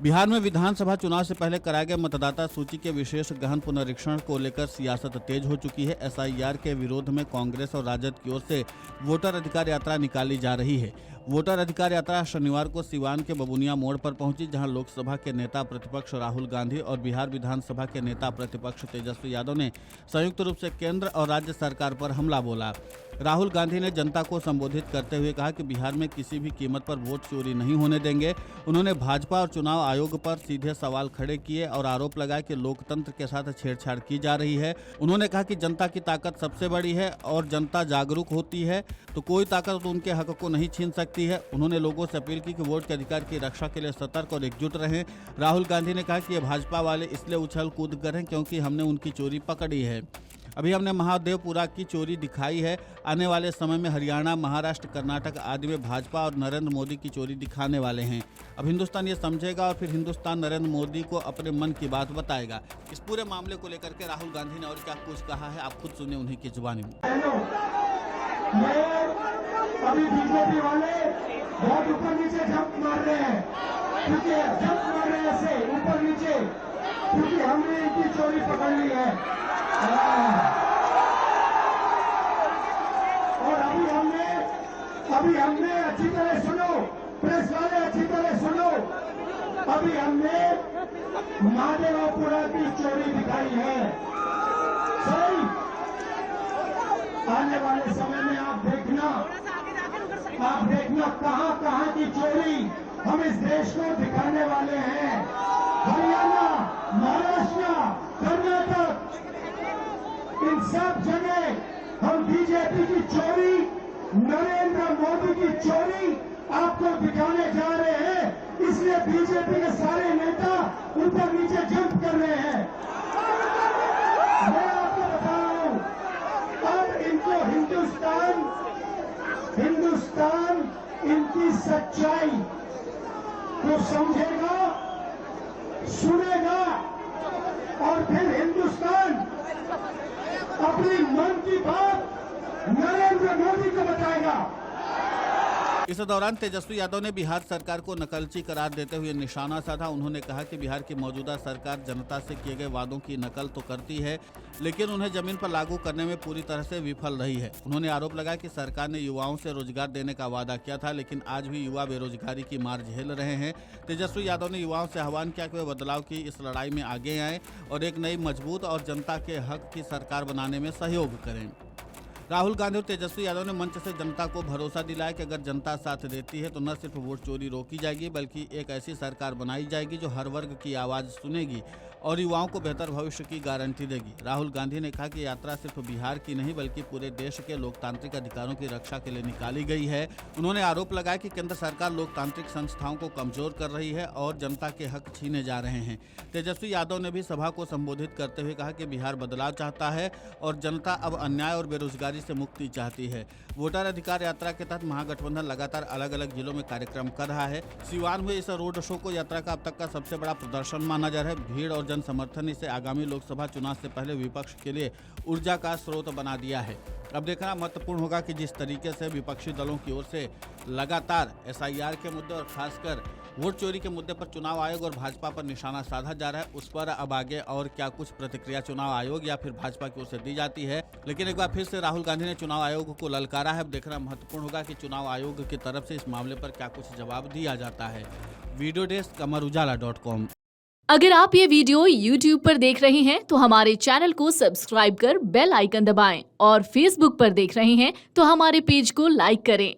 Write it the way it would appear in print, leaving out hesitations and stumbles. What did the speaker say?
बिहार में विधानसभा चुनाव से पहले कराए गए मतदाता सूची के विशेष गहन पुनरीक्षण को लेकर सियासत तेज हो चुकी है। एसआईआर के विरोध में कांग्रेस और राजद की ओर से वोटर अधिकार यात्रा निकाली जा रही है। वोटर अधिकार यात्रा शनिवार को सिवान के बबुनिया मोड़ पर पहुंची, जहां लोकसभा के नेता प्रतिपक्ष राहुल गांधी और बिहार विधानसभा के नेता प्रतिपक्ष तेजस्वी यादव ने संयुक्त रूप से केंद्र और राज्य सरकार पर हमला बोला। राहुल गांधी ने जनता को संबोधित करते हुए कहा कि बिहार में किसी भी कीमत पर वोट चोरी नहीं होने देंगे। उन्होंने भाजपा और चुनाव आयोग पर सीधे सवाल खड़े किए और आरोप लगाया कि लोकतंत्र के साथ छेड़छाड़ की जा रही है। उन्होंने कहा कि जनता की ताकत सबसे बड़ी है और जनता जागरूक होती है तो कोई ताकत उनके हक को नहीं छीन सकती है। उन्होंने लोगों से अपील की कि वोट के अधिकार की रक्षा के लिए सतर्क और एकजुट रहें। राहुल गांधी ने कहा कि ये भाजपा वाले इसलिए उछल कूद कर हैं क्योंकि हमने उनकी चोरी पकड़ी है। अभी हमने महादेवपुरा की चोरी दिखाई है। आने वाले समय में हरियाणा, महाराष्ट्र, कर्नाटक आदि में भाजपा और नरेंद्र मोदी की चोरी दिखाने वाले हैं। अब हिंदुस्तान ये समझेगा और फिर हिंदुस्तान नरेंद्र मोदी को अपने मन की बात बताएगा। इस पूरे मामले को लेकर के राहुल गांधी ने और क्या कुछ कहा है, आप खुद सुनिए उन्हीं की जुबानी में। अभी बीजेपी वाले बहुत ऊपर नीचे झंप मार रहे हैं, क्योंकि झंप मार रहे हैं ऐसे ऊपर नीचे, क्योंकि हमने इनकी चोरी पकड़ ली है। और अभी हमने अच्छी तरह सुनो, प्रेस वाले अच्छी तरह सुनो, अभी हमने महादेवपुरा की चोरी दिखाई है। सही, आने वाले समय में आप देखना कहां की चोरी हम इस देश को दिखाने वाले हैं। हरियाणा, महाराष्ट्र, कर्नाटक, इन सब जगह हम बीजेपी की चोरी, नरेंद्र मोदी की चोरी आपको दिखाने जा रहे हैं। इसलिए बीजेपी के सारे नेता ऊपर नीचे जंप कर रहे हैं। मैं आपको बता रहा हूं, अब इनको हिंदुस्तान इनकी सच्चाई को समझेगा, सुनेगा और फिर हिंदुस्तान अपनी मन की बात नरेंद्र मोदी को बताएगा। इस दौरान तेजस्वी यादव ने बिहार सरकार को नकलची करार देते हुए निशाना साधा। उन्होंने कहा कि बिहार की मौजूदा सरकार जनता से किए गए वादों की नकल तो करती है, लेकिन उन्हें जमीन पर लागू करने में पूरी तरह से विफल रही है। उन्होंने आरोप लगाया कि सरकार ने युवाओं से रोजगार देने का वादा किया था, लेकिन आज भी युवा बेरोजगारी की मार झेल रहे हैं। तेजस्वी यादव ने युवाओं से आह्वान किया कि वे बदलाव की इस लड़ाई में आगे आएं और एक नई, मजबूत और जनता के हक की सरकार बनाने में सहयोग करें। राहुल गांधी और तेजस्वी यादव ने मंच से जनता को भरोसा दिलाया कि अगर जनता साथ देती है तो न सिर्फ वोट चोरी रोकी जाएगी, बल्कि एक ऐसी सरकार बनाई जाएगी जो हर वर्ग की आवाज़ सुनेगी और युवाओं को बेहतर भविष्य की गारंटी देगी। राहुल गांधी ने कहा कि यात्रा सिर्फ बिहार की नहीं बल्कि पूरे देश के लोकतांत्रिक अधिकारों की रक्षा के लिए निकाली गई है। उन्होंने आरोप लगाया कि केंद्र सरकार लोकतांत्रिक संस्थाओं को कमजोर कर रही है और जनता के हक छीने जा रहे हैं। तेजस्वी यादव ने भी सभा को संबोधित करते हुए कहा कि बिहार बदलाव चाहता है और जनता अब अन्याय और बेरोजगारी से मुक्ति चाहती है। वोटर अधिकार यात्रा के तहत महागठबंधन लगातार अलग अलग जिलों में कार्यक्रम कर रहा है। सिवान में इस रोड शो को यात्रा का अब तक का सबसे बड़ा प्रदर्शन माना जा रहा है। भीड़ और जन समर्थन इसे आगामी लोकसभा चुनाव से पहले विपक्ष के लिए ऊर्जा का स्रोत बना दिया है। अब देखना महत्वपूर्ण होगा कि जिस तरीके से विपक्षी दलों की ओर से लगातार एसआईआर के मुद्दे और खासकर वोट चोरी के मुद्दे पर चुनाव आयोग और भाजपा पर निशाना साधा जा रहा है, उस पर अब आगे और क्या कुछ प्रतिक्रिया चुनाव आयोग या फिर भाजपा की ओर से दी जाती है। लेकिन एक बार फिर से राहुल गांधी ने चुनाव आयोग को ललकारा है। अब देखना महत्वपूर्ण होगा कि चुनाव आयोग की तरफ से इस मामले पर क्या कुछ जवाब दिया जाता है। Video desk amarujala.com। अगर आप ये वीडियो YouTube पर देख रहे हैं तो हमारे चैनल को सब्सक्राइब कर बेल आइकन दबाएं और Facebook पर देख रहे हैं तो हमारे पेज को लाइक करें।